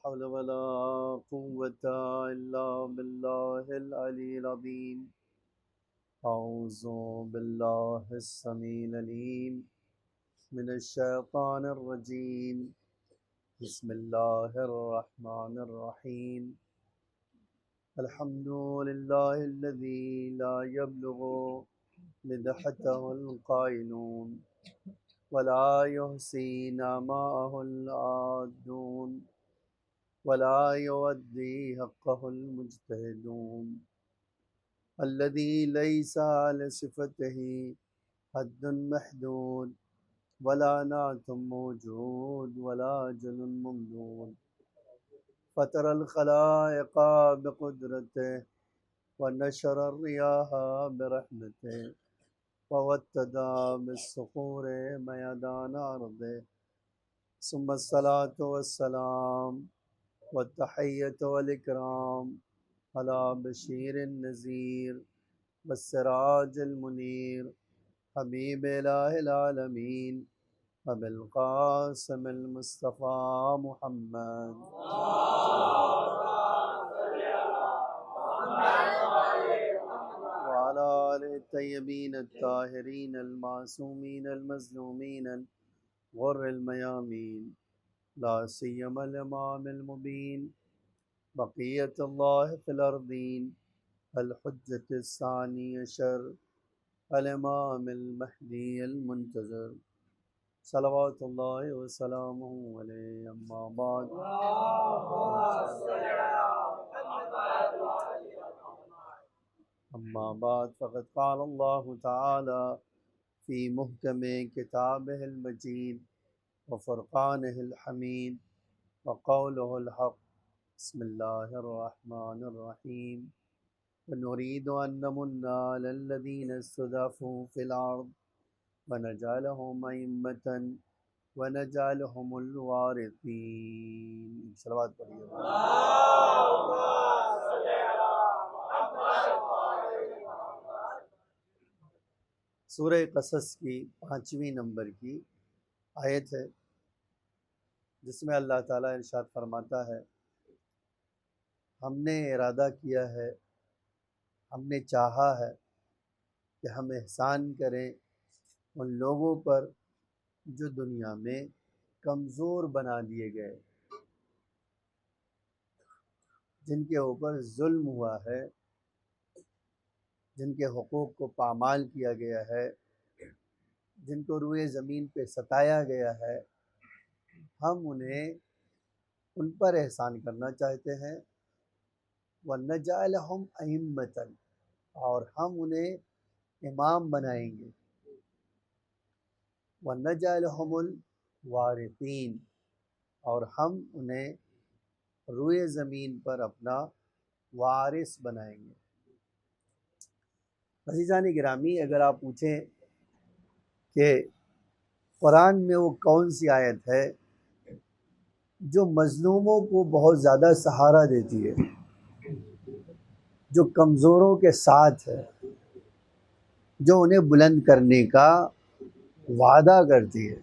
حول ولا قوة إلا بالله العلي العظيم. أعوذ بالله السميع العليم من الشيطان الرجيم. بسم الله الرحمن الرحيم. الحمد لله الذي لا يبلغ مدحته القائلون ولا يحصي نعماءه العادون ولا يودي حقه المجتهدون الذي ليس لصفته حد محدود ولا نعت موجود ولا أجل ممدود فطر الخلائق بقدرته ونشر الرياح برحمته ووتدا بالصخور ميدان أرضه ثم الصلاة والسلام والتحية والإكرام على بشير النذير والسراج المنير حبيب إله العالمين أبي القاسم المصطفى محمد وعلى آله الطيبين الطاهرين المعصومين المظلومين غر الميامين لا سيما الإمام المبين بقية الله في الأرضين الحجة الثاني عشر الإمام المهدي المنتظر صلوات الله وسلامه عليه. أما بعد فقد قال الله تعالى في محكم كتابه المجيد وفرقانه الحميد وقوله الحق. بسم الله الرحمن الرحيم. ونريد أن نمن على الذين استضعفوا في الأرض ونجعلهم أئمة ونجعلهم الوارثين. صلوات پڑھیے. سورہ قصص کی 5ویں نمبر کی آیت ہے جس میں اللہ تعالیٰ ارشاد فرماتا ہے ہم نے ارادہ کیا ہے، ہم نے چاہا ہے کہ ہم احسان کریں ان لوگوں پر جو دنیا میں کمزور بنا دیے گئے، جن کے اوپر ظلم ہوا ہے، جن کے حقوق کو پامال کیا گیا ہے، جن کو روئے زمین پہ ستایا گیا ہے. ہم انہیں ان پر احسان کرنا چاہتے ہیں. وَنَجْعَلَهُمْ أَئِمَّةً، اور ہم انہیں امام بنائیں گے. وَنَجْعَلَهُمُ الْوَارِثِينَ، اور ہم انہیں روئے زمین پر اپنا وارث بنائیں گے. عزیزان گرامی، اگر آپ پوچھیں کہ قرآن میں وہ کون سی آیت ہے جو مظلوموں کو بہت زیادہ سہارا دیتی ہے، جو کمزوروں کے ساتھ ہے، جو انہیں بلند کرنے کا وعدہ کرتی ہے،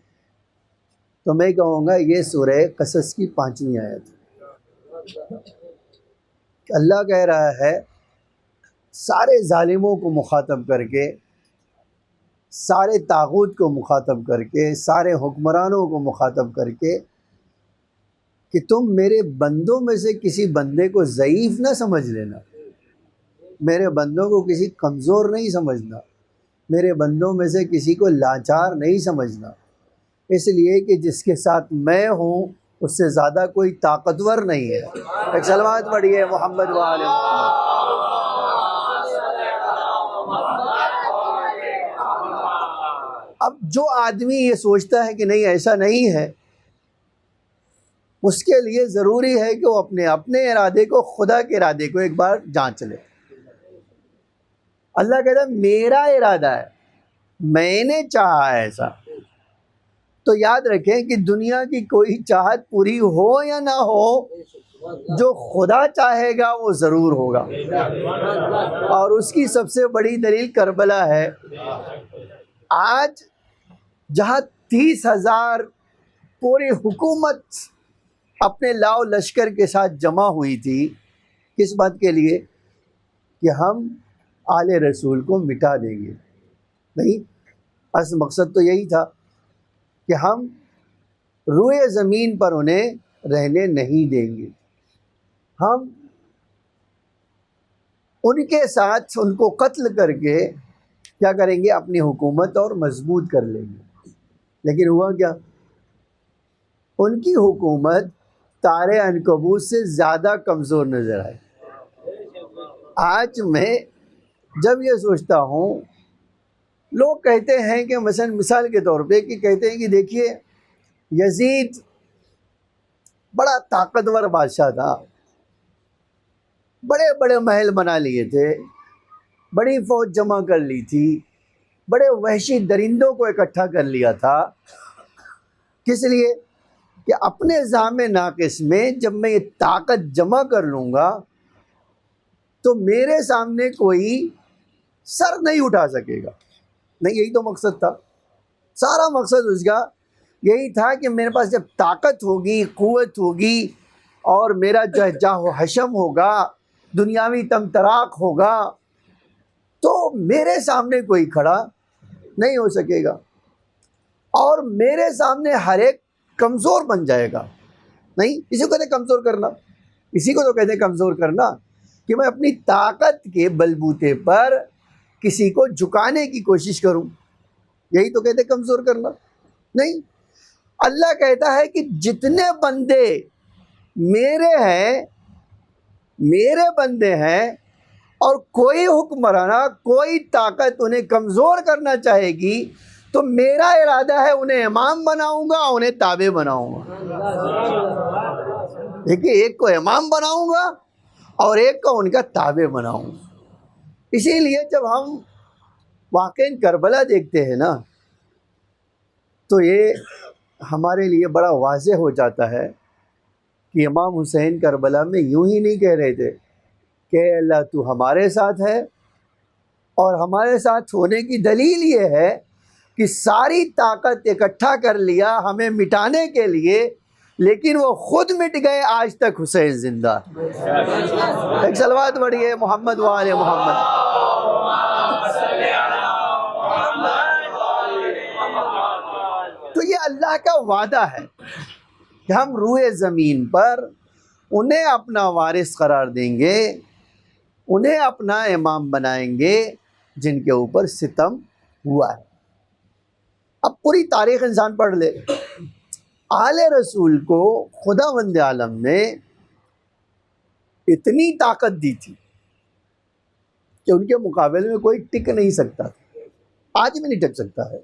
تو میں کہوں گا یہ سورہ قصص کی 5ویں آیت ہے. اللہ کہہ رہا ہے سارے ظالموں کو مخاطب کر کے، سارے طاغوت کو مخاطب کر کے، سارے حکمرانوں کو مخاطب کر کے کہ تم میرے بندوں میں سے کسی بندے کو ضعیف نہ سمجھ لینا، میرے بندوں کو کسی کمزور نہیں سمجھنا، میرے بندوں میں سے کسی کو لاچار نہیں سمجھنا، اس لیے کہ جس کے ساتھ میں ہوں اس سے زیادہ کوئی طاقتور نہیں ہے. ایک صلوات پڑھیے محمد وآل محمد. اب جو آدمی یہ سوچتا ہے کہ نہیں ایسا نہیں ہے، اس کے لیے ضروری ہے کہ وہ اپنے ارادے کو، خدا کے ارادے کو ایک بار جانچ لے. اللہ کہتا ہے میرا ارادہ ہے، میں نے چاہا ایسا. تو یاد رکھیں کہ دنیا کی کوئی چاہت پوری ہو یا نہ ہو، جو خدا چاہے گا وہ ضرور ہوگا. اور اس کی سب سے بڑی دلیل کربلا ہے. آج جہاں 30,000 پوری حکومت اپنے لاؤ لشکر کے ساتھ جمع ہوئی تھی، کس بات کے لیے؟ کہ ہم آل رسول کو مٹا دیں گے۔ نہیں، اصل مقصد تو یہی تھا کہ ہم روئے زمین پر انہیں رہنے نہیں دیں گے، ہم ان کے ساتھ ان کو قتل کر کے کیا کریں گے؟ اپنی حکومت اور مضبوط کر لیں گے۔ لیکن ہوا کیا؟ ان کی حکومت تارے عنکبوت سے زیادہ کمزور نظر آئی۔ آج میں جب یہ سوچتا ہوں، لوگ کہتے ہیں کہ مثال کے طور پہ کہ کہتے ہیں کہ دیکھیے یزید بڑا طاقتور بادشاہ تھا، بڑے بڑے محل بنا لیے تھے، بڑی فوج جمع کر لی تھی، بڑے وحشی درندوں کو اکٹھا کر لیا تھا۔ کس لیے؟ کہ اپنے زعم ناقص میں جب میں یہ طاقت جمع کر لوں گا تو میرے سامنے کوئی سر نہیں اٹھا سکے گا۔ نہیں، یہی تو مقصد تھا، سارا مقصد اس کا یہی تھا کہ میرے پاس جب طاقت ہوگی، قوت ہوگی، اور میرا جو جاہ و حشم ہوگا، دنیاوی تمطراق ہوگا، تو میرے سامنے کوئی کھڑا نہیں ہو سکے گا، اور میرے سامنے ہر ایک کمزور بن جائے گا۔ نہیں، اسی کو کہتے ہیں کمزور کرنا، اسی کو تو کہتے ہیں کمزور کرنا، کہ میں اپنی طاقت کے بلبوتے پر کسی کو جھکانے کی کوشش کروں، یہی تو کہتے ہیں کمزور کرنا۔ نہیں، اللہ کہتا ہے کہ جتنے بندے میرے ہیں، میرے بندے ہیں، اور کوئی حکمرانہ، کوئی طاقت انہیں کمزور کرنا چاہے گی تو میرا ارادہ ہے انہیں امام بناؤں گا، انہیں تابع بناؤں گا۔ دیکھیے، ایک کو امام بناؤں گا اور ایک کو ان کا تابع بناؤں گا۔ اسی لیے جب ہم واقعہ کربلا دیکھتے ہیں نا، تو یہ ہمارے لیے بڑا واضح ہو جاتا ہے کہ امام حسین کربلا میں یوں ہی نہیں کہہ رہے تھے کہ اللہ تو ہمارے ساتھ ہے، اور ہمارے ساتھ ہونے کی دلیل یہ ہے کہ ساری طاقت اکٹھا کر لیا ہمیں مٹانے کے لیے، لیکن وہ خود مٹ گئے، آج تک حسین زندہ۔ ایک صلوات پڑھیے محمد وآل محمد۔ تو یہ اللہ کا وعدہ ہے کہ ہم روئے زمین پر انہیں اپنا وارث قرار دیں گے، انہیں اپنا امام بنائیں گے جن کے اوپر ستم ہوا ہے۔ اب پوری تاریخ انسان پڑھ لے، آل رسول کو خداوند عالم نے اتنی طاقت دی تھی کہ ان کے مقابلے میں کوئی ٹک نہیں سکتا، آج بھی نہیں ٹک سکتا ہے،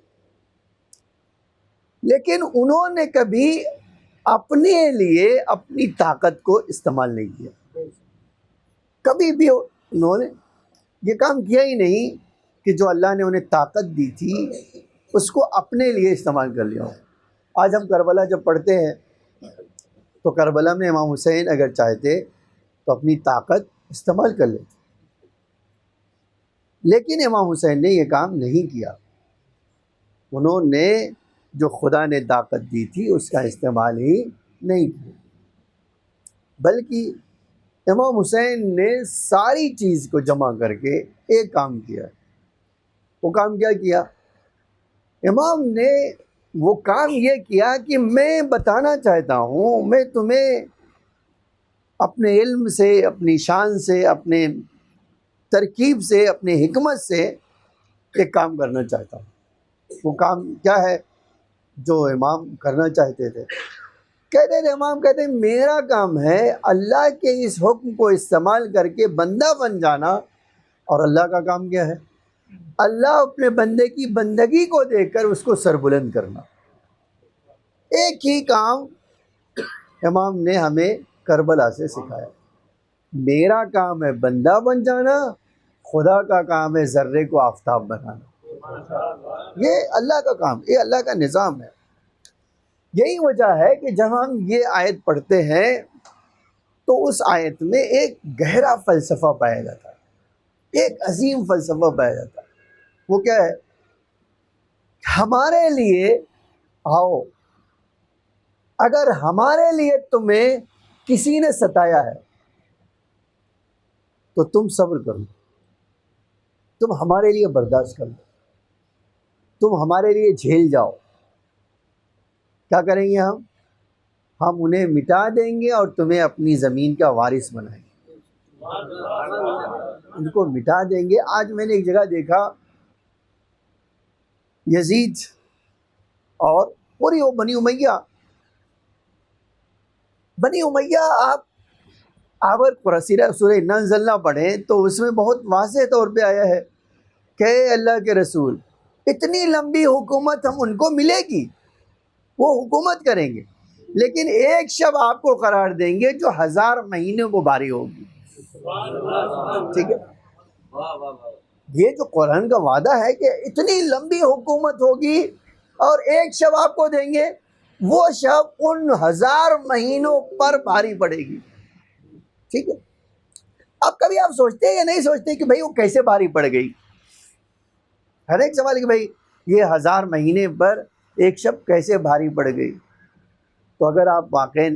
لیکن انہوں نے کبھی اپنے لیے اپنی طاقت کو استعمال نہیں کیا، کبھی بھی انہوں نے یہ کام کیا ہی نہیں کہ جو اللہ نے انہیں طاقت دی تھی اس کو اپنے لیے استعمال کر لیا ہو۔ آج ہم کربلا جب پڑھتے ہیں تو کربلا میں امام حسین اگر چاہتے تو اپنی طاقت استعمال کر لیتے، لیکن امام حسین نے یہ کام نہیں کیا۔ انہوں نے جو خدا نے طاقت دی تھی اس کا استعمال ہی نہیں کیا، بلکہ امام حسین نے ساری چیز کو جمع کر کے ایک کام کیا۔ وہ کام کیا کیا؟ امام نے وہ کام یہ کیا کہ میں بتانا چاہتا ہوں، میں تمہیں اپنے علم سے، اپنی شان سے، اپنے ترکیب سے، اپنی حکمت سے ایک کام کرنا چاہتا ہوں۔ وہ کام کیا ہے جو امام کرنا چاہتے تھے؟ کہتے تھے، امام کہتے ہیں میرا کام ہے اللہ کے اس حکم کو استعمال کر کے بندہ بن جانا، اور اللہ کا کام کیا ہے؟ اللہ اپنے بندے کی بندگی کو دیکھ کر اس کو سربلند کرنا۔ ایک ہی کام امام نے ہمیں کربلا سے سکھایا، میرا کام ہے بندہ بن جانا، خدا کا کام ہے ذرے کو آفتاب بنانا۔ یہ اللہ کا کام، یہ اللہ کا نظام ہے۔ یہی وجہ ہے کہ جب ہم یہ آیت پڑھتے ہیں تو اس آیت میں ایک گہرا فلسفہ پایا جاتا ہے، ایک عظیم فلسفہ پایا جاتا ہے۔ وہ کیا ہے؟ ہمارے لیے آؤ اگر ہمارے لیے تمہیں کسی نے ستایا ہے تو تم صبر کرو، تم ہمارے لیے برداشت کرو، تم ہمارے لیے جھیل جاؤ۔ کیا کریں گے ہم انہیں مٹا دیں گے اور تمہیں اپنی زمین کا وارث بنائیں گے، ان کو مٹا دیں گے۔ آج میں نے ایک جگہ دیکھا، یزید اور پوری وہ بنی امیہ آپ اگر سورہ انا انزلنا پڑھیں تو اس میں بہت واضح طور پہ آیا ہے کہ اے اللہ کے رسول، اتنی لمبی حکومت ہم ان کو ملے گی، وہ حکومت کریں گے، لیکن ایک شب آپ کو قرار دیں گے جو 1000 مہینوں کو باری ہوگی۔ ٹھیک ہے، یہ جو قرآن کا وعدہ ہے کہ اتنی لمبی حکومت ہوگی اور ایک شب آپ کو دیں گے، وہ شب ان 1000 مہینوں پر بھاری پڑے گی۔ ٹھیک ہے، اب کبھی آپ سوچتے ہیں یا نہیں سوچتے کہ بھائی وہ کیسے بھاری پڑ گئی؟ ہر ایک سوال کہ بھائی یہ 1000 مہینے پر ایک شب کیسے بھاری پڑ گئی؟ تو اگر آپ واقعی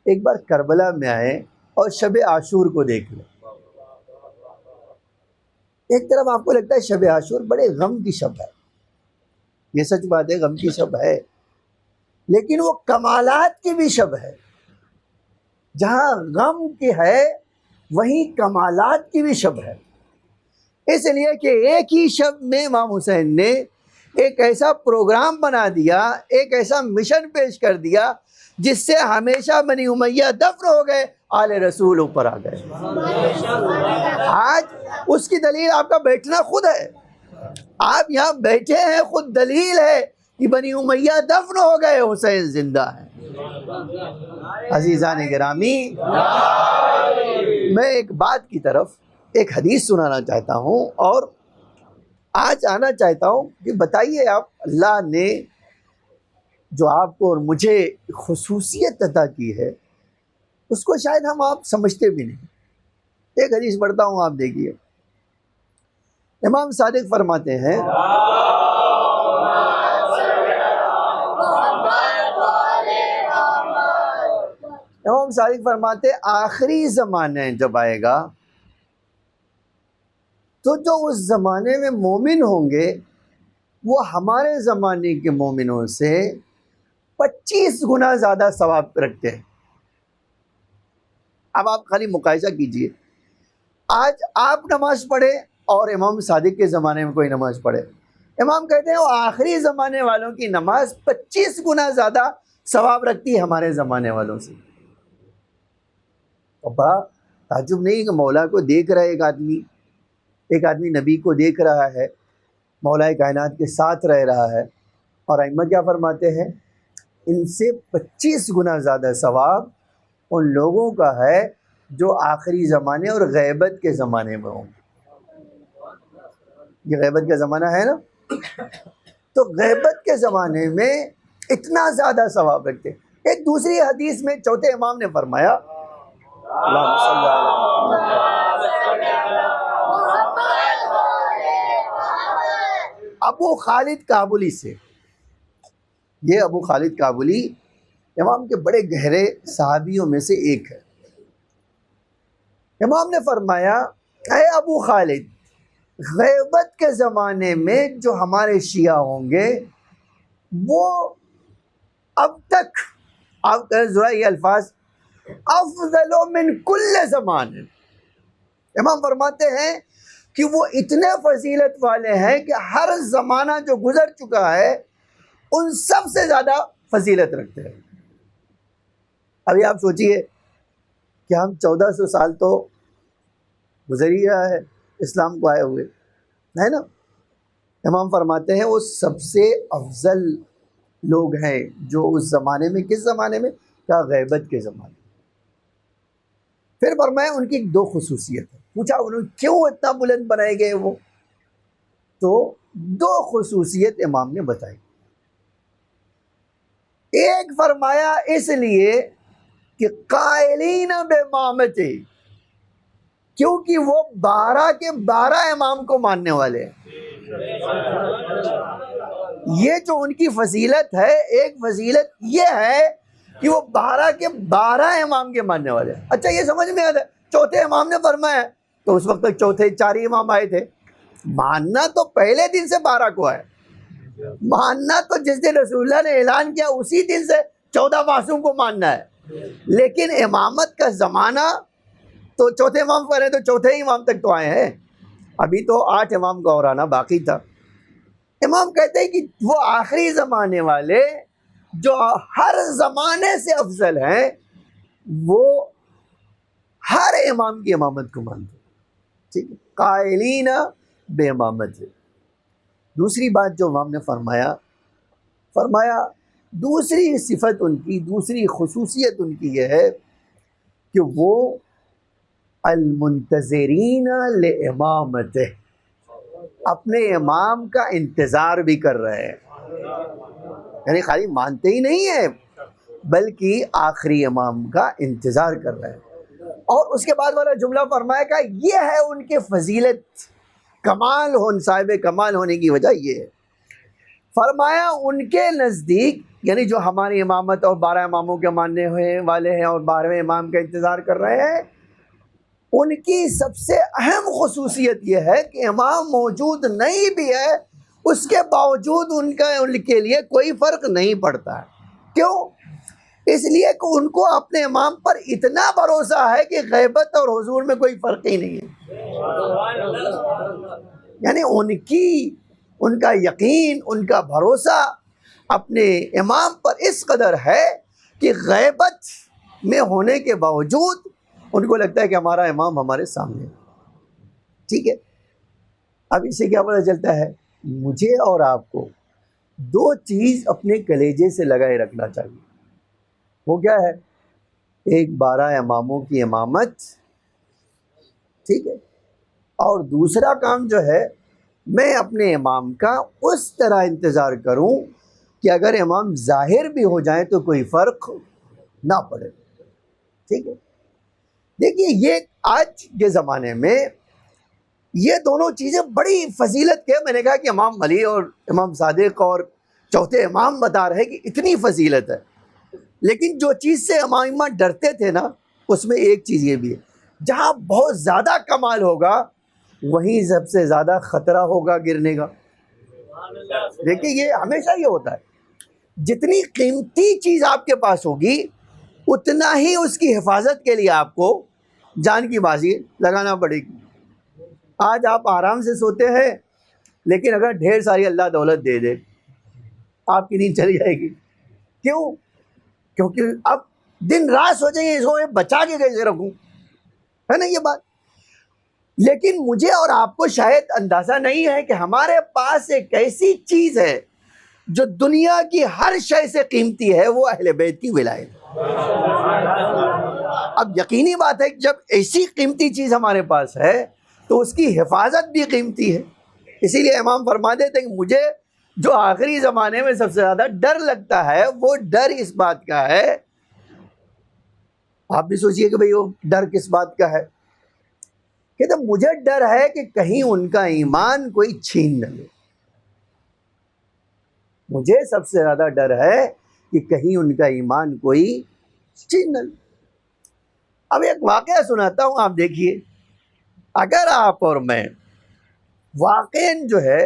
ایک بار کربلا میں آئے اور شب عاشور کو دیکھ لیں، ایک طرف آپ کو لگتا ہے شب عاشور بڑے غم کی شب ہے، یہ سچ بات ہے، غم کی شب ہے، لیکن وہ کمالات کی بھی شب ہے۔ جہاں غم کی ہے وہیں کمالات کی بھی شب ہے، اس لیے کہ ایک ہی شب میں امام حسین نے ایک ایسا پروگرام بنا دیا، ایک ایسا مشن پیش کر دیا جس سے ہمیشہ بنی امیہ دفن ہو گئے، آل رسول اوپر آ گئے۔ آج اس کی دلیل آپ کا بیٹھنا خود ہے، آپ یہاں بیٹھے ہیں، خود دلیل ہے کہ بنی امیہ دفن ہو گئے، حسین زندہ ہے۔ عزیزان گرامی، میں ایک بات کی طرف ایک حدیث سنانا چاہتا ہوں اور آج آنا چاہتا ہوں کہ بتائیے آپ، اللہ نے جو آپ کو اور مجھے خصوصیت عطا کی ہے اس کو شاید آپ سمجھتے بھی نہیں۔ ایک حدیث پڑھتا ہوں، آپ دیکھیے، امام صادق فرماتے ہیں، امام صادق فرماتے آخری زمانے جب آئے گا تو جو اس زمانے میں مومن ہوں گے وہ ہمارے زمانے کے مومنوں سے 25 گنا زیادہ ثواب رکھتے ہیں۔ اب آپ خالی مقایسہ کیجئے، آج آپ نماز پڑھے اور امام صادق کے زمانے میں کوئی نماز پڑھے، امام کہتے ہیں وہ آخری زمانے والوں کی نماز 25 گنا زیادہ ثواب رکھتی ہے ہمارے زمانے والوں سے۔ اور بڑا تعجب نہیں کہ مولا کو دیکھ رہا ہے ایک آدمی نبی کو دیکھ رہا ہے، مولا کائنات کے ساتھ رہ رہا ہے، اور ائمہ کیا فرماتے ہیں؟ ان سے 25 گنا زیادہ ثواب ان لوگوں کا ہے جو آخری زمانے اور غیبت کے زمانے میں ہوں۔ یہ غیبت کا زمانہ ہے نا، تو غیبت کے زمانے میں اتنا زیادہ ثواب رکھتے۔ ایک دوسری حدیث میں چوتھے امام نے فرمایا، اللہم صلی ابو خالد کابلی سے، یہ ابو خالد کابلی امام کے بڑے گہرے صحابیوں میں سے ایک ہے۔ امام نے فرمایا، اے ابو خالد، غیبت کے زمانے میں جو ہمارے شیعہ ہوں گے وہ اب تک، آپ ذرا یہ الفاظ، افضل من کل زمان، امام فرماتے ہیں کہ وہ اتنے فضیلت والے ہیں کہ ہر زمانہ جو گزر چکا ہے ان سب سے زیادہ فضیلت رکھتے ہیں۔ ابھی آپ سوچئے کہ ہم 1400 سال تو گزر ہی رہا ہے اسلام کو آئے ہوئے، ہے نا؟ امام فرماتے ہیں وہ سب سے افضل لوگ ہیں جو اس زمانے میں، کس زمانے میں؟ کیا غیبت کے زمانے میں۔ پھر فرمایا ان کی 2 خصوصیت ہے۔ پوچھا انہوں کیوں اتنا بلند بنائے گئے وہ؟ تو 2 خصوصیت امام نے بتائی۔ ایک فرمایا اس لیے کہ قائلین بامامتہ، کیونکہ وہ 12 کے 12 امام کو ماننے والے ہیں۔ یہ جو ان کی فضیلت ہے، ایک فضیلت یہ ہے کہ وہ 12 کے 12 امام کے ماننے والے ہیں۔ اچھا یہ سمجھ میں آتا ہے چوتھے امام نے فرمایا تو اس وقت تک چوتھے 4 ہی امام آئے تھے، ماننا تو پہلے دن سے 12 کو ہے، ماننا تو جس دن رسول اللہ نے اعلان کیا اسی دن سے 14 معصوم کو ماننا ہے، لیکن امامت کا زمانہ تو چوتھے امام پر ہے تو چوتھے امام تک تو آئے ہیں، ابھی تو 8 امام کا اور آنا باقی تھا۔ امام کہتے ہیں کہ وہ آخری زمانے والے جو ہر زمانے سے افضل ہیں وہ ہر امام کی امامت کو مانتے، ٹھیک ہے، قائلین بے امامت ہے۔ دوسری بات جو امام نے فرمایا دوسری صفت ان کی، دوسری خصوصیت ان کی یہ ہے کہ وہ المنتظرین لامامتہ، اپنے امام کا انتظار بھی کر رہے ہیں، یعنی خالی مانتے ہی نہیں ہیں بلکہ آخری امام کا انتظار کر رہے ہیں۔ اور اس کے بعد والا جملہ فرمایا کہ یہ ہے ان کے فضیلت، کمال صاحب کمال ہونے کی وجہ یہ ہے۔ فرمایا ان کے نزدیک، یعنی جو ہماری امامت اور 12 اماموں کے ماننے ہوئے والے ہیں اور 12ویں امام کا انتظار کر رہے ہیں، ان کی سب سے اہم خصوصیت یہ ہے کہ امام موجود نہیں بھی ہے اس کے باوجود ان کے لیے کوئی فرق نہیں پڑتا ہے۔ کیوں؟ اس لیے کہ ان کو اپنے امام پر اتنا بھروسہ ہے کہ غیبت اور حضور میں کوئی فرق ہی نہیں ہے، یعنی ان کا یقین، ان کا بھروسہ اپنے امام پر اس قدر ہے کہ غیبت میں ہونے کے باوجود ان کو لگتا ہے کہ ہمارا امام ہمارے سامنے ہے، ٹھیک ہے۔ اب اس سے کیا پتہ چلتا ہے؟ مجھے اور آپ کو 2 چیز اپنے کلیجے سے لگائے رکھنا چاہیے، وہ کیا ہے؟ ایک 12 اماموں کی امامت، ٹھیک ہے، اور دوسرا کام جو ہے میں اپنے امام کا اس طرح انتظار کروں کہ اگر امام ظاہر بھی ہو جائیں تو کوئی فرق نہ پڑے، ٹھیک ہے۔ دیکھیے یہ آج کے زمانے میں یہ دونوں چیزیں بڑی فضیلت کے، میں نے کہا کہ امام علی اور امام صادق اور چوتھے امام بتا رہے کہ اتنی فضیلت ہے، لیکن جو چیز سے امام ڈرتے تھے نا اس میں ایک چیز یہ بھی ہے، جہاں بہت زیادہ کمال ہوگا وہیں سب سے زیادہ خطرہ ہوگا گرنے کا۔ دیکھیے یہ ہمیشہ یہ ہوتا ہے، جتنی قیمتی چیز آپ کے پاس ہوگی اتنا ہی اس کی حفاظت کے لیے آپ کو جان کی بازی لگانا پڑے گی۔ آج آپ آرام سے سوتے ہیں لیکن اگر ڈھیر ساری اللہ دولت دے دے آپ کی نیند چلی جائے گی، کیوں؟ کیونکہ اب دن رات سوچیں گے اس کو میں بچا کے کیسے رکھوں، ہے نا یہ بات۔ لیکن مجھے اور آپ کو شاید اندازہ نہیں ہے کہ ہمارے پاس ایک ایسی چیز ہے جو دنیا کی ہر شے سے قیمتی ہے، وہ اہل بیت کی ولایت۔ اب یقینی بات ہے کہ جب ایسی قیمتی چیز ہمارے پاس ہے تو اس کی حفاظت بھی قیمتی ہے، اسی لیے امام فرما دیتے ہیں کہ مجھے جو آخری زمانے میں سب سے زیادہ ڈر لگتا ہے وہ ڈر اس بات کا ہے، آپ بھی سوچئے کہ بھئی وہ ڈر کس بات کا ہے، کہتے مجھے ڈر ہے کہ کہیں ان کا ایمان کوئی چھین نہ لے، مجھے سب سے زیادہ ڈر ہے کہ کہیں ان کا ایمان کوئی چھین نہ لے۔ اب ایک واقعہ سناتا ہوں، آپ دیکھیے، اگر آپ اور میں واقعاً جو ہے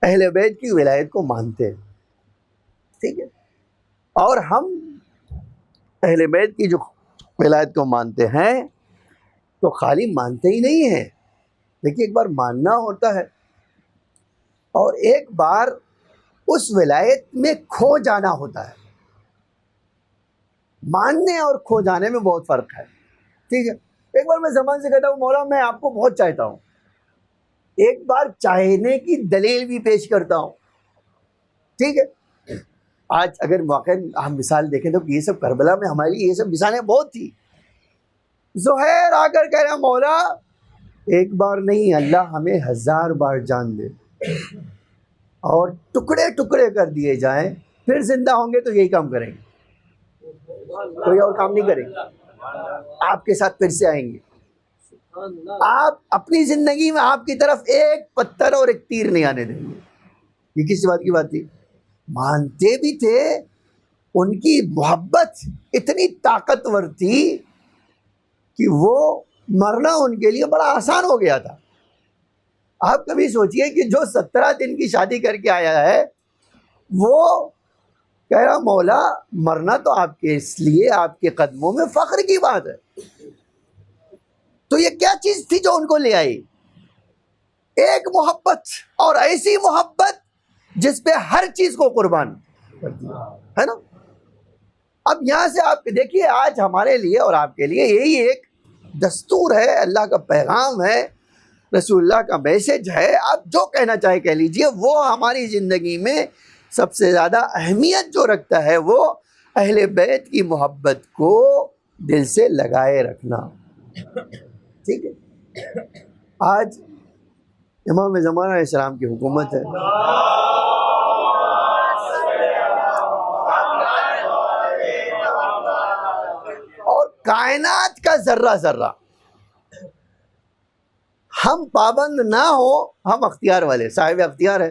اہل بیت کی ولایت کو مانتے ہیں، ٹھیک ہے، اور ہم اہل بیت کی جو ولایت کو مانتے ہیں تو خالی مانتے ہی نہیں ہیں، دیکھیے ایک بار ماننا ہوتا ہے اور ایک بار اس ولایت میں کھو جانا ہوتا ہے۔ ماننے اور کھو جانے میں بہت فرق ہے، ٹھیک ہے۔ ایک بار میں زمان سے کہتا ہوں مولا میں آپ کو بہت چاہتا ہوں، ایک بار چاہنے کی دلیل بھی پیش کرتا ہوں، ٹھیک ہے۔ آج اگر واقعی ہم مثال دیکھیں تو یہ سب کربلا میں ہمارے لیے یہ سب مثالیں بہت تھی۔ زہیر آ کر کہہ رہا مولا ایک بار نہیں، اللہ ہمیں 1000 بار جان دے اور ٹکڑے ٹکڑے کر دیے جائیں پھر زندہ ہوں گے تو یہی کام کریں گے، کوئی اور کام نہیں کریں گے، آپ کے ساتھ پھر سے آئیں گے، آپ اپنی زندگی میں آپ کی طرف ایک پتھر اور ایک تیر نہیں آنے دیں گے۔ یہ کس بات کی بات تھی؟ مانتے بھی تھے ان کی محبت اتنی طاقتور تھی کہ وہ مرنا ان کے لیے بڑا آسان ہو گیا تھا۔ آپ کبھی سوچئے کہ جو 17 دن کی شادی کر کے آیا ہے وہ کہہ رہا مولا مرنا تو آپ کے اس لیے آپ کے قدموں میں فخر کی بات ہے۔ تو یہ کیا چیز تھی جو ان کو لے آئی؟ ایک محبت، اور ایسی محبت جس پہ ہر چیز کو قربان ہے نا۔ اب یہاں سے آپ دیکھیے آج ہمارے لیے اور آپ کے لیے یہی ایک دستور ہے، اللہ کا پیغام ہے، رسول اللہ کا میسج ہے، آپ جو کہنا چاہے کہہ لیجئے۔ وہ ہماری زندگی میں سب سے زیادہ اہمیت جو رکھتا ہے وہ اہل بیت کی محبت کو دل سے لگائے رکھنا، ٹھیک ہے۔ آج امام زمانہ علیہ السلام کی حکومت ہے، اور کائنات کا ذرہ ذرہ ہم پابند نہ ہو، ہم اختیار والے، صاحب اختیار ہے،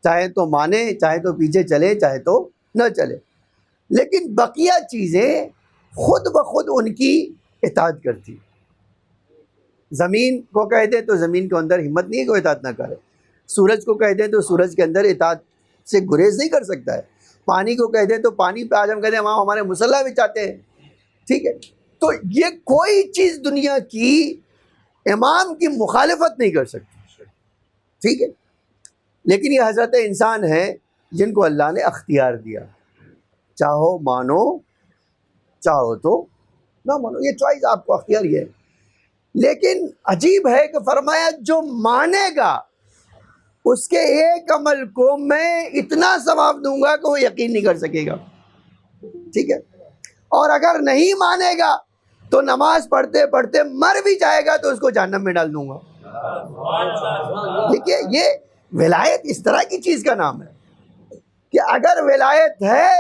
چاہے تو مانے، چاہے تو پیچھے چلے، چاہے تو نہ چلے، لیکن بقیہ چیزیں خود بخود ان کی اطاعت کرتی۔ زمین کو کہہ دے تو زمین کے اندر ہمت نہیں ہے کہ وہ اطاعت نہ کرے، سورج کو کہہ دے تو سورج کے اندر اطاعت سے گریز نہیں کر سکتا ہے، پانی کو کہہ دے تو پانی پہ آج ہم کہتے ہیں وہاں ہمارے مسلح بھی چاہتے ہیں، ٹھیک ہے۔ تو یہ کوئی چیز دنیا کی امام کی مخالفت نہیں کر سکتی، ٹھیک ہے۔ لیکن یہ حضرت انسان ہیں جن کو اللہ نے اختیار دیا، چاہو مانو چاہو تو نہ مانو، یہ چوائس آپ کو اختیار ہی ہے۔ لیکن عجیب ہے کہ فرمایا جو مانے گا اس کے ایک عمل کو میں اتنا ثواب دوں گا کہ وہ یقین نہیں کر سکے گا، ٹھیک ہے۔ اور اگر نہیں مانے گا تو نماز پڑھتے پڑھتے مر بھی جائے گا تو اس کو جہنم میں ڈال دوں گا۔ دیکھیے یہ ولایت اس طرح کی چیز کا نام ہے کہ اگر ولایت ہے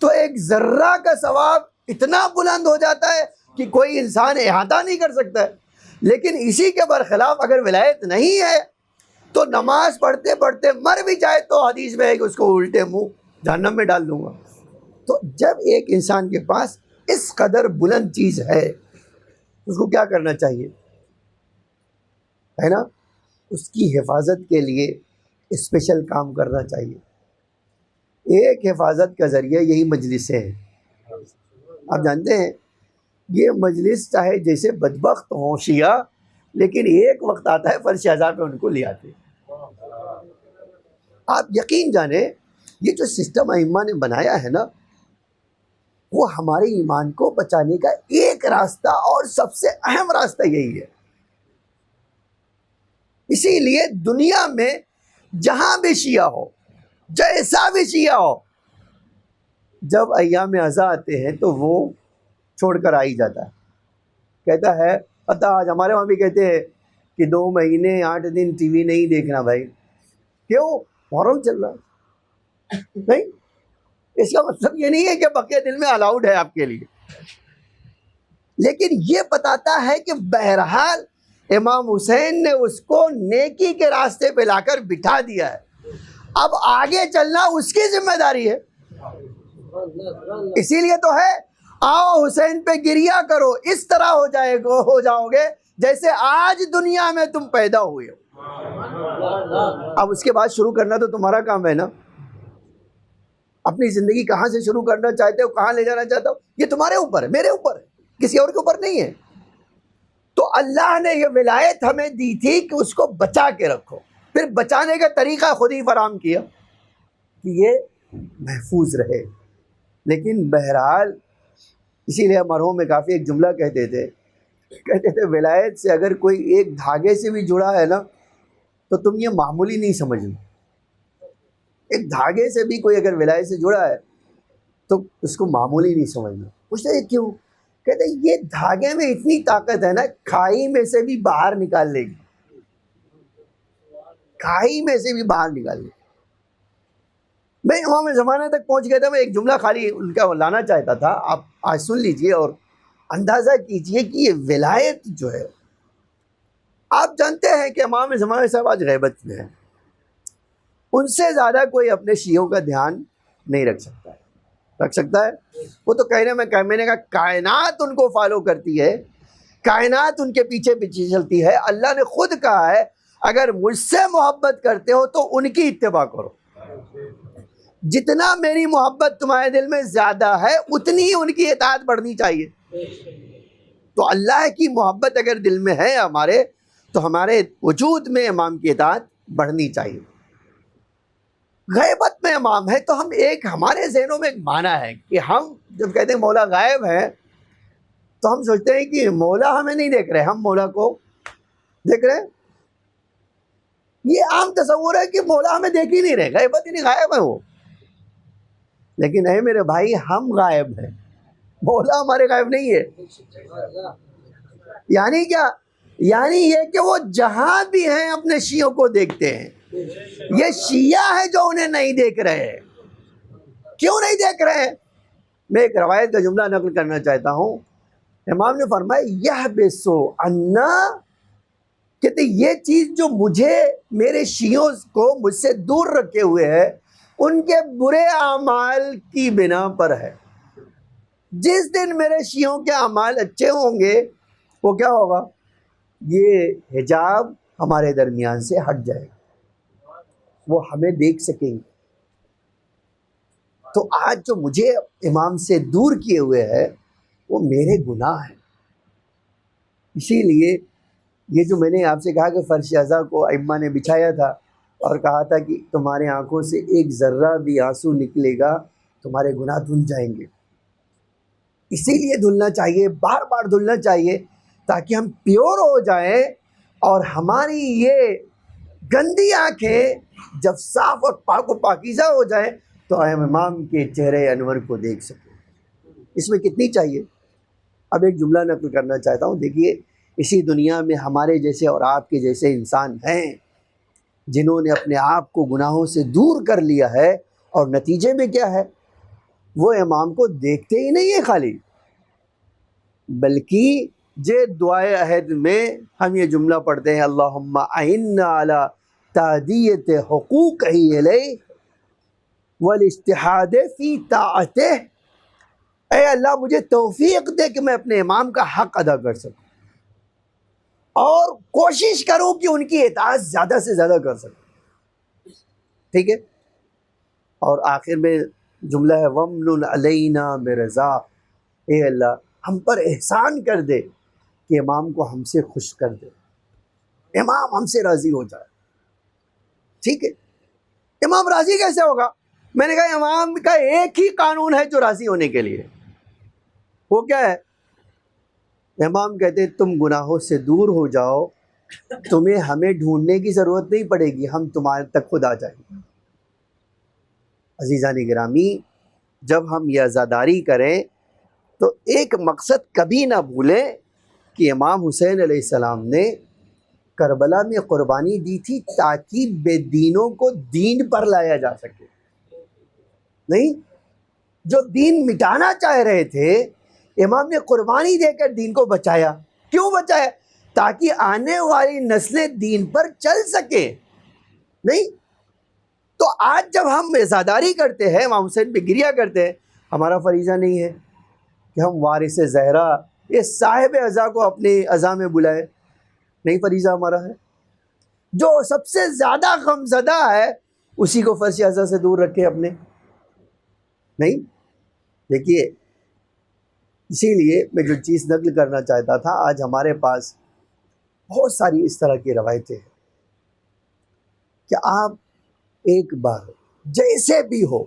تو ایک ذرہ کا ثواب اتنا بلند ہو جاتا ہے کہ کوئی انسان احاطہ نہیں کر سکتا ہے۔ لیکن اسی کے برخلاف اگر ولایت نہیں ہے تو نماز پڑھتے پڑھتے مر بھی جائے تو حدیث میں ہے کہ اس کو الٹے منہ جہنم میں ڈال دوں گا۔ تو جب ایک انسان کے پاس اس قدر بلند چیز ہے اس کو کیا کرنا چاہیے، ہے نا؟ اس کی حفاظت کے لیے اسپیشل کام کرنا چاہیے۔ ایک حفاظت کا ذریعہ یہی مجلسیں ہیں۔ آپ جانتے ہیں یہ مجلس چاہے جیسے بدبخت ہوں شیعہ، لیکن ایک وقت آتا ہے فرش ازاں پہ ان کو لے آتے ہیں۔ آپ یقین جانیں یہ جو سسٹم ائمہ نے بنایا ہے نا وہ ہمارے ایمان کو بچانے کا ایک راستہ اور سب سے اہم راستہ یہی ہے۔ اسی لیے دنیا میں جہاں بھی شیعہ ہو، جیسا بھی شیعہ ہو، جب ایام ازاں آتے ہیں تو وہ چھوڑ کر آ ہی جاتا ہے، کہتا ہے پتہ آج ہمارے وہاں بھی کہتے ہیں کہ 2 مہینے 8 دن ٹی وی نہیں دیکھنا بھائی، کیوں؟ محرم چل رہا ہے۔ نہیں، اس کا مطلب یہ نہیں ہے کہ بقیہ دن میں الاؤڈ ہے آپ کے لیے، لیکن یہ بتاتا ہے کہ بہرحال امام حسین نے اس کو نیکی کے راستے پہ لا کر بٹھا دیا ہے، اب آگے چلنا اس کی ذمہ داری ہے۔ اسی لیے تو ہے آؤ حسین پہ گریہ کرو، اس طرح ہو جاؤ گے جیسے آج دنیا میں تم پیدا ہوئے ہو۔ اب اس کے بعد شروع کرنا تو تمہارا کام ہے نا، اپنی زندگی کہاں سے شروع کرنا چاہتے ہو، کہاں لے جانا چاہتے ہو، یہ تمہارے اوپر ہے، میرے اوپر ہے، کسی اور کے اوپر نہیں ہے۔ تو اللہ نے یہ ولایت ہمیں دی تھی کہ اس کو بچا کے رکھو، پھر بچانے کا طریقہ خود ہی فراہم کیا کہ یہ محفوظ رہے۔ لیکن بہرحال اسی لیے مرحوم میں کافی ایک جملہ کہتے تھے ولایت سے اگر کوئی ایک دھاگے سے بھی جڑا ہے نا تو تم یہ معمولی نہیں سمجھنا، ایک دھاگے سے بھی کوئی اگر ولایت سے جڑا ہے تو اس کو معمولی نہیں سمجھنا۔ پوچھتے ہیں کیوں؟ کہتے ہیں یہ دھاگے میں اتنی طاقت ہے نا کھائی میں سے بھی باہر نکال لے گی، کھائی میں سے بھی باہر نکال لے گی۔ میں امام زمانہ تک پہنچ گیا تھا، میں ایک جملہ خالی ان کا لانا چاہتا تھا، آپ آج سن لیجئے اور اندازہ کیجئے کہ یہ ولایت جو ہے، آپ جانتے ہیں کہ امام زمانہ صاحب آج غیبت میں ہیں، ان سے زیادہ کوئی اپنے شیعوں کا دھیان نہیں رکھ سکتا ہے، رکھ سکتا ہے؟ وہ تو کہنے میں نے کہا کائنات ان کو فالو کرتی ہے، کائنات ان کے پیچھے پیچھے چلتی ہے۔ اللہ نے خود کہا ہے اگر مجھ سے محبت کرتے ہو تو ان کی اتباع کرو، جتنا میری محبت تمہارے دل میں زیادہ ہے اتنی ہی ان کی اطاعت بڑھنی چاہیے۔ تو اللہ کی محبت اگر دل میں ہے ہمارے، تو ہمارے وجود میں امام کی اطاعت بڑھنی چاہیے۔ غیبت میں امام ہے تو ہم ہمارے ذہنوں میں ایک معنی ہے کہ ہم جب کہتے ہیں مولا غائب ہے تو ہم سوچتے ہیں کہ مولا ہمیں نہیں دیکھ رہے، ہم مولا کو دیکھ رہے ہیں۔ یہ عام تصور ہے کہ مولا ہمیں دیکھ ہی نہیں رہے، غیبت ہی نہیں، غائب ہے وہ۔ لیکن اے میرے بھائی، ہم غائب ہیں، مولا ہمارے غائب نہیں ہے۔ یعنی کیا؟ یعنی یہ کہ وہ جہاں بھی ہیں اپنے شیعوں کو دیکھتے ہیں۔ یہ شیعہ ہے جو انہیں نہیں دیکھ رہے۔ کیوں نہیں دیکھ رہے؟ میں ایک روایت کا جملہ نقل کرنا چاہتا ہوں۔ امام نے فرمایا یحبسو عنا، کہتے یہ چیز جو مجھے میرے شیعوں کو مجھ سے دور رکھے ہوئے ہے ان کے برے اعمال کی بنا پر ہے۔ جس دن میرے شیعوں کے اعمال اچھے ہوں گے وہ کیا ہوگا؟ یہ حجاب ہمارے درمیان سے ہٹ جائے گا، وہ ہمیں دیکھ سکیں گے۔ تو آج جو مجھے امام سے دور کیے ہوئے ہے وہ میرے گناہ ہیں۔ اسی لیے یہ جو میں نے آپ سے کہا کہ فرش ازا کو ائمہ نے بچھایا تھا اور کہا تھا کہ تمہارے آنکھوں سے ایک ذرہ بھی آنسو نکلے گا تمہارے گناہ دھل جائیں گے۔ اسی لیے دھلنا چاہیے، بار بار دھلنا چاہیے تاکہ ہم پیور ہو جائیں، اور ہماری یہ گندی آنکھیں جب صاف اور پاک و پاکیزہ ہو جائیں تو ہم امام کے چہرے انور کو دیکھ سکیں۔ اس میں کتنی چاہیے؟ اب ایک جملہ نقل کرنا چاہتا ہوں۔ دیکھیے، اسی دنیا میں ہمارے جیسے اور آپ کے جیسے انسان ہیں جنہوں نے اپنے آپ کو گناہوں سے دور کر لیا ہے، اور نتیجے میں کیا ہے؟ وہ امام کو دیکھتے ہی نہیں ہے خالی، بلکہ دعائے عہد میں ہم یہ جملہ پڑھتے ہیں اللہم اعنا علی تادیت حقوقہ الیہ والاجتہاد فی طاعتہ۔ اے اللہ مجھے توفیق دے کہ میں اپنے امام کا حق ادا کر سکوں اور کوشش کروں کہ ان کی اطاعت زیادہ سے زیادہ کر سکوں۔ ٹھیک ہے؟ اور آخر میں جملہ ہے وَمْنُنْ عَلَيْنَا بِرَضَا، اے اللہ ہم پر احسان کر دے کہ امام کو ہم سے خوش کر دے، امام ہم سے راضی ہو جائے۔ ٹھیک ہے؟ امام راضی کیسے ہوگا؟ میں نے کہا امام کا ایک ہی قانون ہے جو راضی ہونے کے لیے، وہ کیا ہے؟ امام کہتے تم گناہوں سے دور ہو جاؤ، تمہیں ہمیں ڈھونڈنے کی ضرورت نہیں پڑے گی، ہم تمہارے تک خود آ جائیں گے۔ عزیزان گرامی، جب ہم یہ عزاداری کریں تو ایک مقصد کبھی نہ بھولیں کہ امام حسین علیہ السلام نے کربلا میں قربانی دی تھی تاکہ بے دینوں کو دین پر لایا جا سکے۔ نہیں، جو دین مٹانا چاہ رہے تھے امام نے قربانی دے کر دین کو بچایا۔ کیوں بچایا؟ تاکہ آنے والی نسلیں دین پر چل سکیں۔ نہیں تو آج جب ہم عزاداری کرتے ہیں، امام حسین پہ گریہ کرتے ہیں، ہمارا فریضہ نہیں ہے کہ ہم وارث زہرا یہ صاحب عزا کو اپنی عزا میں بلائیں، نہیں، فریضہ ہمارا ہے جو سب سے زیادہ غم زدہ ہے اسی کو فرش عزا سے دور رکھے اپنے۔ نہیں، دیکھیے، اسی لیے میں جو چیز نقل کرنا چاہتا تھا، آج ہمارے پاس بہت ساری اس طرح کی روایتیں ہیں کہ آپ ایک بار جیسے بھی ہو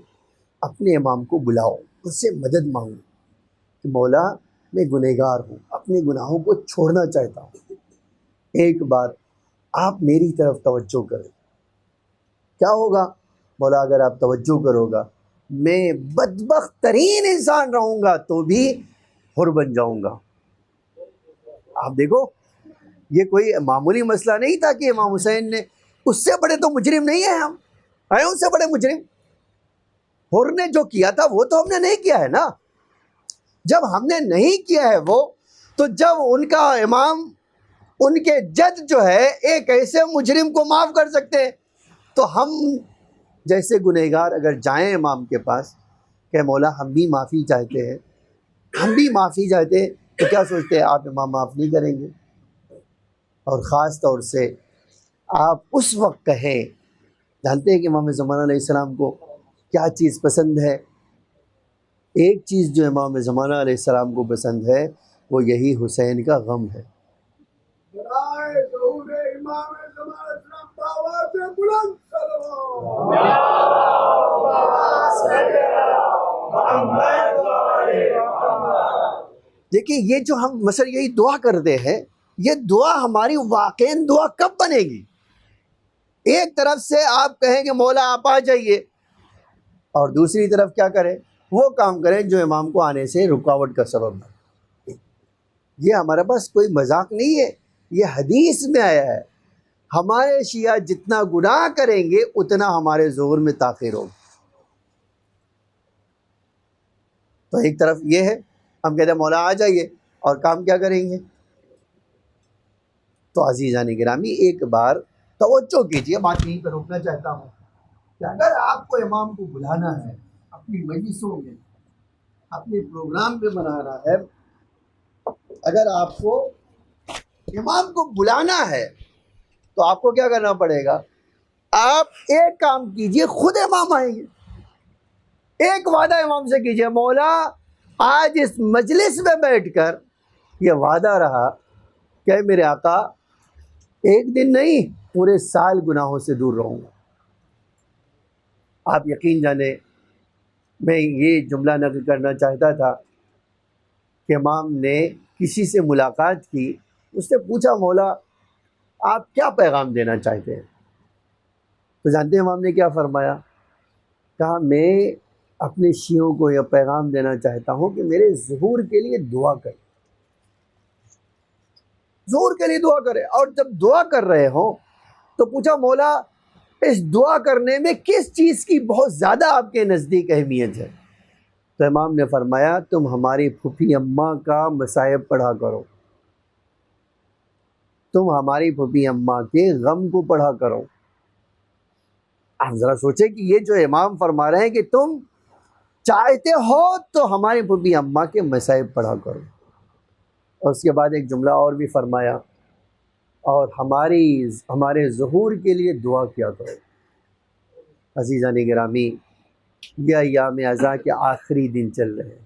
اپنے امام کو بلاؤ، اس سے مدد مانگو کہ مولا میں گنہگار ہوں، اپنے گناہوں کو چھوڑنا چاہتا ہوں، ایک بار آپ میری طرف توجہ کریں۔ کیا ہوگا؟ مولا اگر آپ توجہ کرو گا میں بدبخت ترین انسان رہوں گا تو بھی حر بن جاؤں گا۔ آپ دیکھو، یہ کوئی معمولی مسئلہ نہیں تھا کہ امام حسین نے، اس سے بڑے تو مجرم نہیں ہیں ہم، ہیں ان سے بڑے مجرم۔ حر نے جو کیا تھا وہ تو ہم نے نہیں کیا ہے نا۔ جب ہم نے نہیں کیا ہے وہ، تو جب ان کا امام، ان کے جد جو ہے ایک ایسے مجرم کو معاف کر سکتے ہیں، تو ہم جیسے گنہگار اگر جائیں امام کے پاس کہ مولا ہم بھی معافی چاہتے ہیں، ہم بھی معافی چاہتے ہیں، تو کیا سوچتے ہیں آپ امام معاف نہیں کریں گے؟ اور خاص طور سے آپ اس وقت کہیں، جانتے ہیں کہ امام زمانہ علیہ السلام کو کیا چیز پسند ہے؟ ایک چیز جو امام زمانہ علیہ السلام کو پسند ہے وہ یہی حسین کا غم ہے۔ دیکھیے یہ جو ہم مثلا یہی دعا کرتے ہیں، یہ دعا ہماری واقعی دعا کب بنے گی؟ ایک طرف سے آپ کہیں کہ مولا آپ آ جائیے، اور دوسری طرف کیا کریں؟ وہ کام کریں جو امام کو آنے سے رکاوٹ کا سبب ہے۔ یہ ہمارے پاس کوئی مذاق نہیں ہے، یہ حدیث میں آیا ہے، ہمارے شیعہ جتنا گناہ کریں گے اتنا ہمارے ظہور میں تاخیر ہوگا۔ تو ایک طرف یہ ہے، ہم کہتے ہیں مولا آ جائیے، اور کام کیا کریں گے؟ تو عزیزان گرامی ایک بار توجہ کیجیے، بات یہیں پہ روکنا چاہتا ہوں کہ اگر آپ کو امام کو بلانا ہے اپنی مجلسوں میں، اپنے پروگرام پہ بنانا ہے، اگر آپ کو امام کو بلانا ہے تو آپ کو کیا کرنا پڑے گا؟ آپ ایک کام کیجئے، خود امام آئیں گے۔ ایک وعدہ امام سے کیجئے، مولا آج اس مجلس میں بیٹھ کر یہ وعدہ رہا کہ میرے آقا ایک دن نہیں پورے سال گناہوں سے دور رہوں گا۔ آپ یقین جانیں میں یہ جملہ نقل کرنا چاہتا تھا کہ امام نے کسی سے ملاقات کی، اس نے پوچھا مولا آپ کیا پیغام دینا چاہتے ہیں؟ تو جانتے ہیں امام نے کیا فرمایا؟ کہا میں اپنے شیعوں کو یہ پیغام دینا چاہتا ہوں کہ میرے ظہور کے لیے دعا کریں، ظہور کے لیے دعا کریں، اور جب دعا کر رہے ہوں تو پوچھا مولا اس دعا کرنے میں کس چیز کی بہت زیادہ آپ کے نزدیک اہمیت ہے؟ تو امام نے فرمایا تم ہماری پھوپھی اماں کا مصائب پڑھا کرو، تم ہماری پھوپھی اماں کے غم کو پڑھا کرو۔ آپ ذرا سوچیں کہ یہ جو امام فرما رہے ہیں کہ تم چاہتے ہو تو ہماری پھوپھی اماں کے مصائب پڑھا کرو، اور اس کے بعد ایک جملہ اور بھی فرمایا، اور ہمارے ظہور کے لیے دعا کیا کرو۔ عزیزان گرامی یہ ایام عزا کے آخری دن چل رہے ہیں۔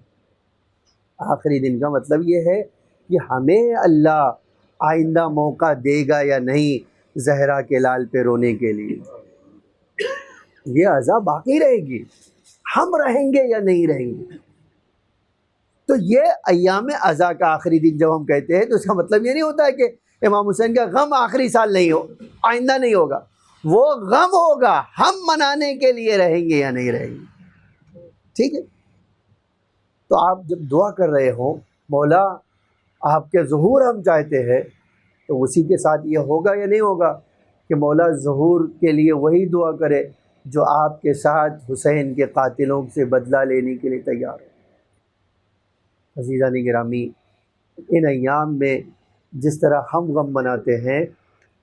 آخری دن کا مطلب یہ ہے کہ ہمیں اللہ آئندہ موقع دے گا یا نہیں زہرا کے لال پہ رونے کے لیے، یہ عزا باقی رہے گی، ہم رہیں گے یا نہیں رہیں گے۔ تو یہ ایام عزا کا آخری دن جب ہم کہتے ہیں تو اس کا مطلب یہ نہیں ہوتا ہے کہ امام حسین کا غم آخری سال نہیں ہو، آئندہ نہیں ہوگا، وہ غم ہوگا، ہم منانے کے لیے رہیں گے یا نہیں رہیں گے۔ ٹھیک ہے؟ تو آپ جب دعا کر رہے ہوں مولا آپ کے ظہور ہم چاہتے ہیں، تو اسی کے ساتھ یہ ہوگا یا نہیں ہوگا کہ مولا ظہور کے لیے وہی دعا کرے جو آپ کے ساتھ حسین کے قاتلوں سے بدلہ لینے کے لیے تیار ہے۔ عزیزان گرامی ان ایام میں جس طرح ہم غم مناتے ہیں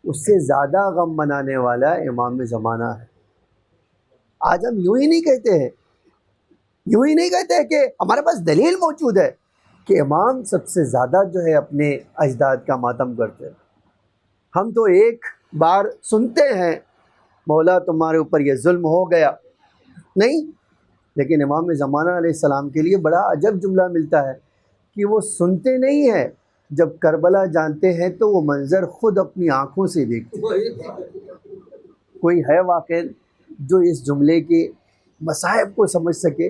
اس سے زیادہ غم منانے والا امام زمانہ ہے۔ آج ہم یوں ہی نہیں کہتے ہیں، یوں ہی نہیں کہتے کہ ہمارے پاس دلیل موجود ہے کہ امام سب سے زیادہ جو ہے اپنے اجداد کا ماتم کرتے ہیں۔ ہم تو ایک بار سنتے ہیں مولا تمہارے اوپر یہ ظلم ہو گیا، نہیں، لیکن امام زمانہ علیہ السلام کے لیے بڑا عجب جملہ ملتا ہے کہ وہ سنتے نہیں ہیں، جب کربلا جانتے ہیں تو وہ منظر خود اپنی آنکھوں سے دیکھتے ہیں۔ کوئی ہے واقع جو اس جملے کے مصائب کو سمجھ سکے؟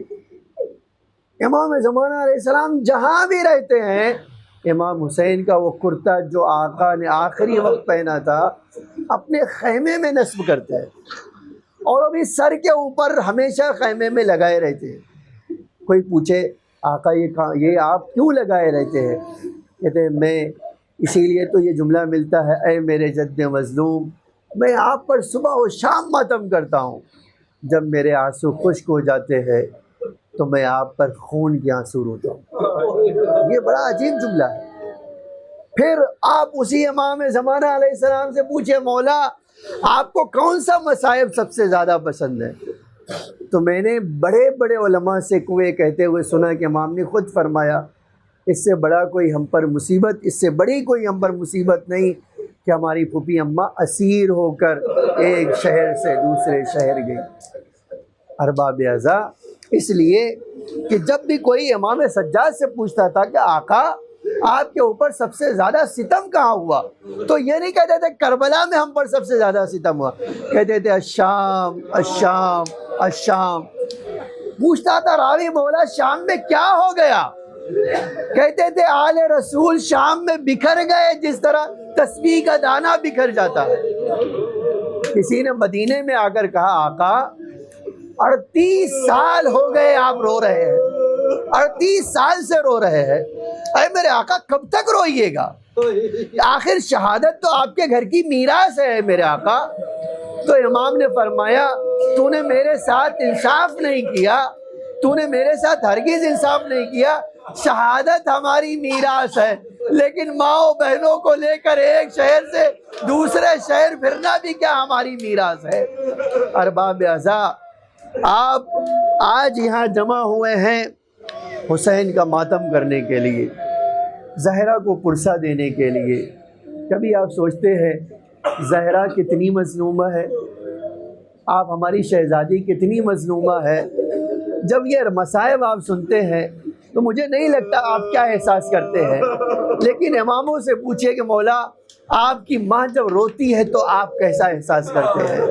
امام زمانہ علیہ السلام جہاں بھی رہتے ہیں، امام حسین کا وہ کرتا جو آقا نے آخری وقت پہنا تھا اپنے خیمے میں نصب کرتے ہیں، اور وہ بھی سر کے اوپر ہمیشہ خیمے میں لگائے رہتے ہیں۔ کوئی پوچھے آقا یہ آپ کیوں لگائے رہتے ہیں؟ کہتے ہیں میں اسی لیے تو یہ جملہ ملتا ہے، اے میرے جد مظلوم میں آپ پر صبح و شام ماتم کرتا ہوں، جب میرے آنسو خشک ہو جاتے ہیں تو میں آپ پر خون کے آنسو روتا ہوں۔ یہ بڑا عجیب جملہ ہے۔ پھر آپ اسی امام زمانہ علیہ السلام سے پوچھیں مولا آپ کو کون سا مصائب سب سے زیادہ پسند ہے؟ تو میں نے بڑے بڑے علماء سے کوئے کہتے ہوئے سنا کہ امام نے خود فرمایا اس سے بڑا کوئی ہم پر مصیبت، اس سے بڑی کوئی ہم پر مصیبت نہیں کہ ہماری پھوپھی اماں اسیر ہو کر ایک شہر سے دوسرے شہر گئی۔ ارباب اعضاء، اس لیے کہ جب بھی کوئی امام سجاد سے پوچھتا تھا کہ آقا آپ کے اوپر سب سے زیادہ ستم کہاں ہوا، تو یہ نہیں کہتے تھے کربلا میں ہم پر سب سے زیادہ ستم ہوا، کہتے تھے الشام الشام الشام۔ پوچھتا تھا راوی مولا شام میں کیا ہو گیا، کہتے تھے آل رسول شام میں بکھر گئے جس طرح تسبیح کا دانہ بکھر جاتا ہے۔ کسی نے مدینے میں آ کر کہا آقا 38 سال ہو گئے آپ رو رہے ہیں، 38 سال سے رو رہے ہیں، اے میرے آقا کب تک روئیے گا، آخر شہادت تو آپ کے گھر کی میراث ہے میرے آقا۔ تو امام نے فرمایا تو نے میرے ساتھ انصاف نہیں کیا، تو نے میرے ساتھ ہرگز انصاف نہیں کیا، شہادت ہماری میراث ہے لیکن ماں بہنوں کو لے کر ایک شہر سے دوسرے شہر پھرنا بھی کیا ہماری میراث ہے۔ ارباب اعضاء، آپ آج یہاں جمع ہوئے ہیں حسین کا ماتم کرنے کے لیے، زہرا کو پرسہ دینے کے لیے۔ کبھی آپ سوچتے ہیں زہرا کتنی مظلومہ ہے، آپ ہماری شہزادی کتنی مظلومہ ہے؟ جب یہ مصائب آپ سنتے ہیں تو مجھے نہیں لگتا آپ کیا احساس کرتے ہیں، لیکن اماموں سے پوچھئے کہ مولا آپ کی ماں جب روتی ہے تو آپ کیسا احساس کرتے ہیں؟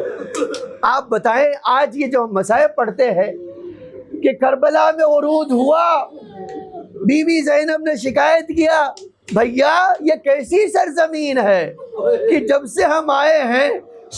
آپ بتائیں، آج یہ جو مصائب پڑھتے ہیں کہ کربلا میں عروج ہوا، بی بی زینب نے شکایت کیا بھیا یہ کیسی سرزمین ہے کہ جب سے ہم آئے ہیں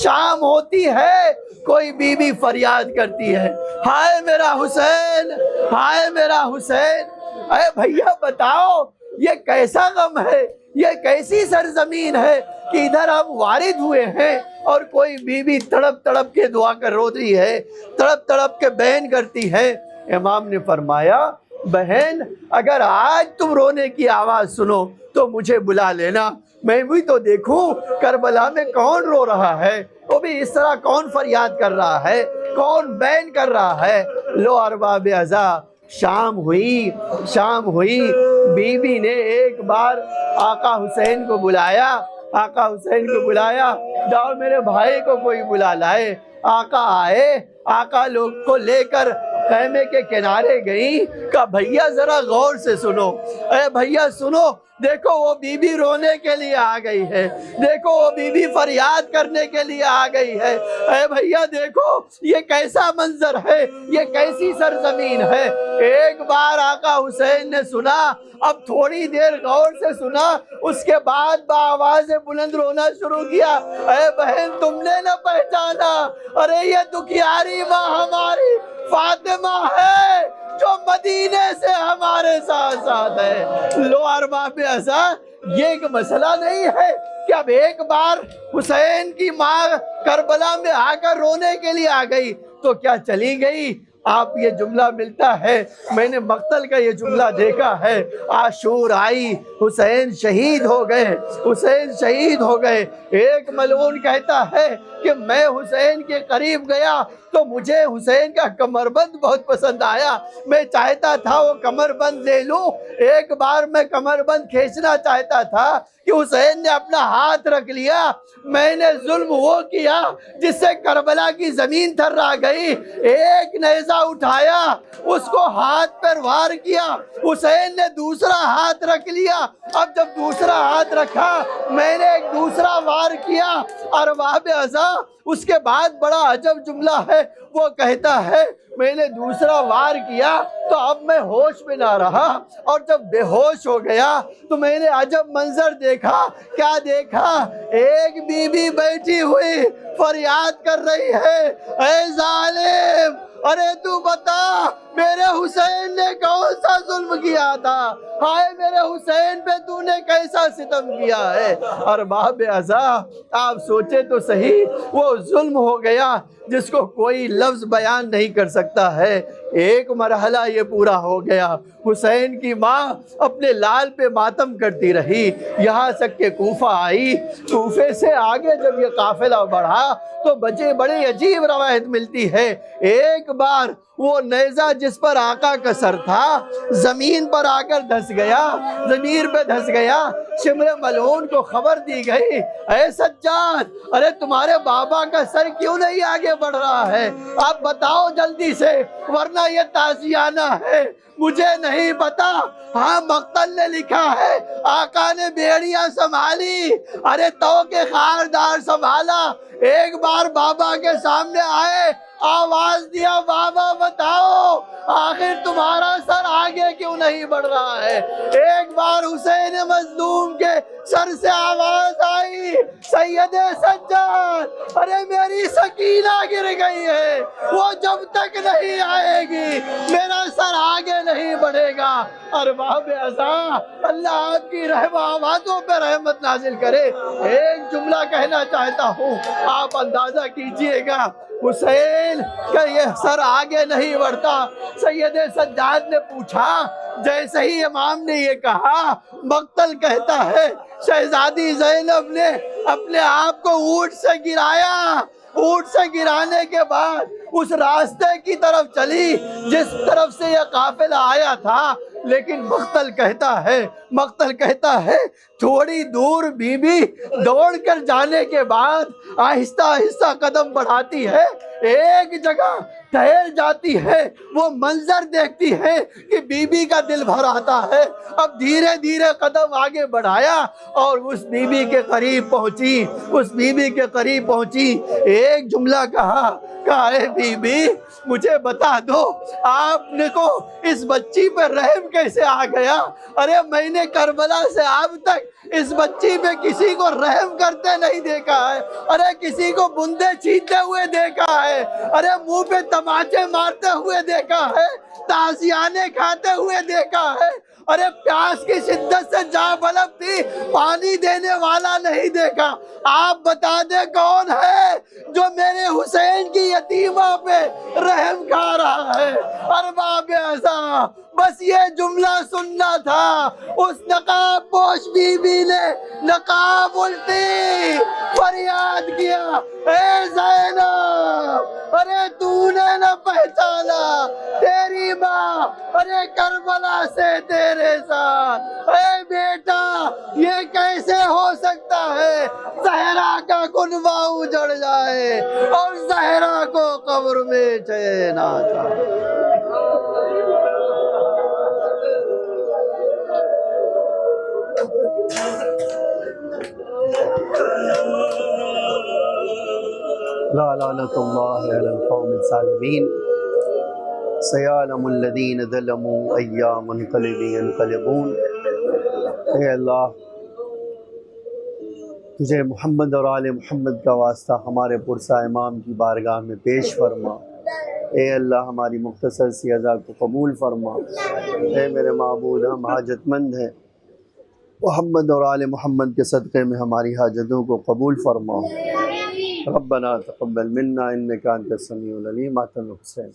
شام ہوتی ہے کوئی بی بی فریاد کرتی ہے ہائے میرا حسین، ہائے میرا حسین۔ اے بھیا بتاؤ یہ کیسا غم ہے، یہ کیسی سرزمین ہے کہ ادھر ہم وارد ہوئے ہیں اور کوئی بی بی تڑپ تڑپ کے دعا کر روتی ہے، تڑپ تڑپ کے بیان کرتی ہے۔ امام نے فرمایا بہن اگر آج تم رونے کی آواز سنو تو مجھے بلا لینا، میں بھی تو دیکھوں کربلا میں کون رو رہا ہے، وہ بھی اس طرح کون فریاد کر رہا ہے، کون بیان کر رہا ہے۔ لو ارباب اعضاء، شام ہوئی، بی بی نے ایک بار آقا حسین کو بلایا، آقا حسین کو بلایا، جاؤ میرے بھائی کو کوئی بلا لائے۔ آقا آئے، آقا لوگ کو لے کر خیمے کے کنارے گئی، کہا بھیا ذرا غور سے سنو، اے بھیا سنو، دیکھو وہ بی بی رونے کے لیے آ گئی ہے، دیکھو وہ بی بی فریاد کرنے کے لیے آ گئی ہے، اے بھیا دیکھو یہ کیسا منظر ہے، یہ کیسی سرزمین ہے۔ ایک بار آقا حسین نے سنا، اب تھوڑی دیر غور سے سنا، اس کے بعد بآواز بلند رونا شروع کیا، اے بہن تم نے نہ پہچانا، ارے یہ دکھیاری ماں ہماری فاطمہ ہے جو مدینے سے ہمارے ساتھ ساتھ ہے۔ لو ارباب اعضاء، یہ ایک مسئلہ نہیں ہے کہ اب ایک بار حسین کی ماں کربلا میں آ کر رونے کے لیے آ گئی تو کیا چلی گئی۔ آپ یہ جملہ ملتا ہے، میں نے مقتل کا یہ جملہ دیکھا ہے، عاشور آئی حسین شہید ہو گئے، حسین شہید ہو گئے۔ ایک ملعون کہتا ہے کہ میں حسین کے قریب گیا تو مجھے حسین کا کمر بند بہت پسند آیا، میں چاہتا تھا وہ کمر بند لے لوں، ایک بار میں کمر بند کھینچنا چاہتا تھا کہ حسین نے اپنا ہاتھ رکھ لیا، میں نے ظلم وہ کیا جس سے کربلا کی زمین تھرا گئی، ایک نیزہ اٹھایا اس کو ہاتھ پر وار کیا، حسین نے دوسرا ہاتھ رکھ لیا، اب جب دوسرا ہاتھ رکھا میں نے ایک دوسرا وار کیا۔ ارباب اعضاء، اس کے بعد بڑا عجب جملہ ہے، وہ کہتا ہے میں نے دوسرا وار کیا تو اب میں ہوش میں نہ رہا، اور جب بے ہوش ہو گیا تو میں نے عجب منظر دیکھا۔ کیا دیکھا؟ ایک بی بی بیٹھی ہوئی فریاد کر رہی ہے، اے ظالم، ارے تو بتا میرے حسین نے کون سا ظلم کیا تھا، ہائے میرے حسین پہ تو نے کیسا ستم کیا ہے۔ ارباب اعضاء، آپ سوچے تو صحیح، وہ ظلم ہو گیا جس کو کوئی لفظ بیان نہیں کر سکتا ہے۔ ایک مرحلہ یہ پورا ہو گیا، حسین کی ماں اپنے لال پہ ماتم کرتی رہی، یہاں تک کہ کوفہ آئی۔ کوفے سے آگے جب یہ قافلہ بڑھا تو بڑی عجیب روایت ملتی ہے، ایک بار وہ نیزہ جس پر آقا کا سر تھا زمین پر آ کر دھس گیا، زمین پہ دھس گیا۔ شمر ملعون کو خبر دی گئی، اے سجاد، ارے تمہارے بابا کا سر کیوں نہیں آگے بڑھ رہا ہے؟ آپ بتاؤ جلدی سے، ورنہ یہ تازیانہ ہے، مجھے نہیں پتا۔ ہاں مقتل نے لکھا ہے آقا نے بیڑیاں سنبھالی، ارے تو کے خاردار سنبھالا، ایک بار بابا کے سامنے آئے، آواز دیا، بابا بتاؤ آخر تمہارا سر آگے کیوں نہیں بڑھ رہا ہے؟ ایک بار حسین مظلوم کے سر سے آواز آئی، سید سجاد، ارے میری سکینہ گر گئی ہے، وہ جب تک نہیں آئے گی میرا سر آگے نہیں بڑھے گا۔ ارباب عزا، اللہ آپ کی آوازوں پہ رحمت نازل کرے۔ ایک جملہ کہنا چاہتا ہوں، آپ اندازہ کیجئے گا حسین کا یہ سر آگے نہیں بڑھتا۔ سید سجاد نے پوچھا، جیسے ہی امام نے یہ کہا، مقتل کہتا ہے شہزادی زینب نے اپنے آپ کو اونٹ سے گرایا، اونٹ سے گرانے کے بعد اس راستے کی طرف چلی جس طرف سے یہ قافلہ آیا تھا، لیکن مقتل کہتا ہے تھوڑی دور بی بی دوڑ کر جانے کے بعد آہستہ آہستہ قدم بڑھاتی ہے، ایک جگہ ٹھہر جاتی ہے، وہ منظر دیکھتی ہے کہ بی بی کا دل بھر آتا ہے۔ اب دھیرے دھیرے قدم آگے بڑھایا اور اس بی بی کے قریب پہنچی، ایک جملہ کہا، اے بی بی مجھے بتا دو آپ نے کو اس بچی پہ رحم کیسے آ گیا؟ ارے میں نے کربلا سے اب تک اس بچی پہ کسی کو رحم کرتے نہیں دیکھا ہے، ارے کسی کو بندے چھینتے ہوئے دیکھا ہے، ارے منہ پہ تماچے مارتے ہوئے دیکھا ہے، تازیانے کھاتے ہوئے دیکھا ہے، ارے پیاس کی شدت سے جاں بلب تھی، پانی دینے والا نہیں دیکھا۔ آپ بتا دیں کون ہے جو میرے حسین کی یتیمہ پہ رحم کھا رہا ہے؟ ارباب عزا، بس یہ جملہ سننا تھا، اس نقاب پوش بی بی نے نقاب الٹی فریاد کیا، اے زینب، ارے تو نے نہ پہچانا تیری ماں، ارے کربلا سے تیرے ساتھ، اے بیٹا یہ کیسے ہو سکتا ہے زہرا کا کنواں اجڑ جائے اور زہرا کو قبر میں چین آتا۔ لا لعنت اللہ علی القوم الظالمین، سیعلم الذین ظلموا ای منقلب ینقلبون۔ اے اللہ تجھے محمد اور آل محمد کا واسطہ ہمارے پرسہ امام کی بارگاہ میں پیش فرما۔ اے اللہ ہماری مختصر سی عزا کو قبول فرما۔ اے میرے معبود، ہم حاجت مند ہیں، محمد اور آل محمد کے صدقے میں ہماری حاجتوں کو قبول فرما۔ ربنا تقبل منا انک انت السمیع العلیم۔ ماتم حسین۔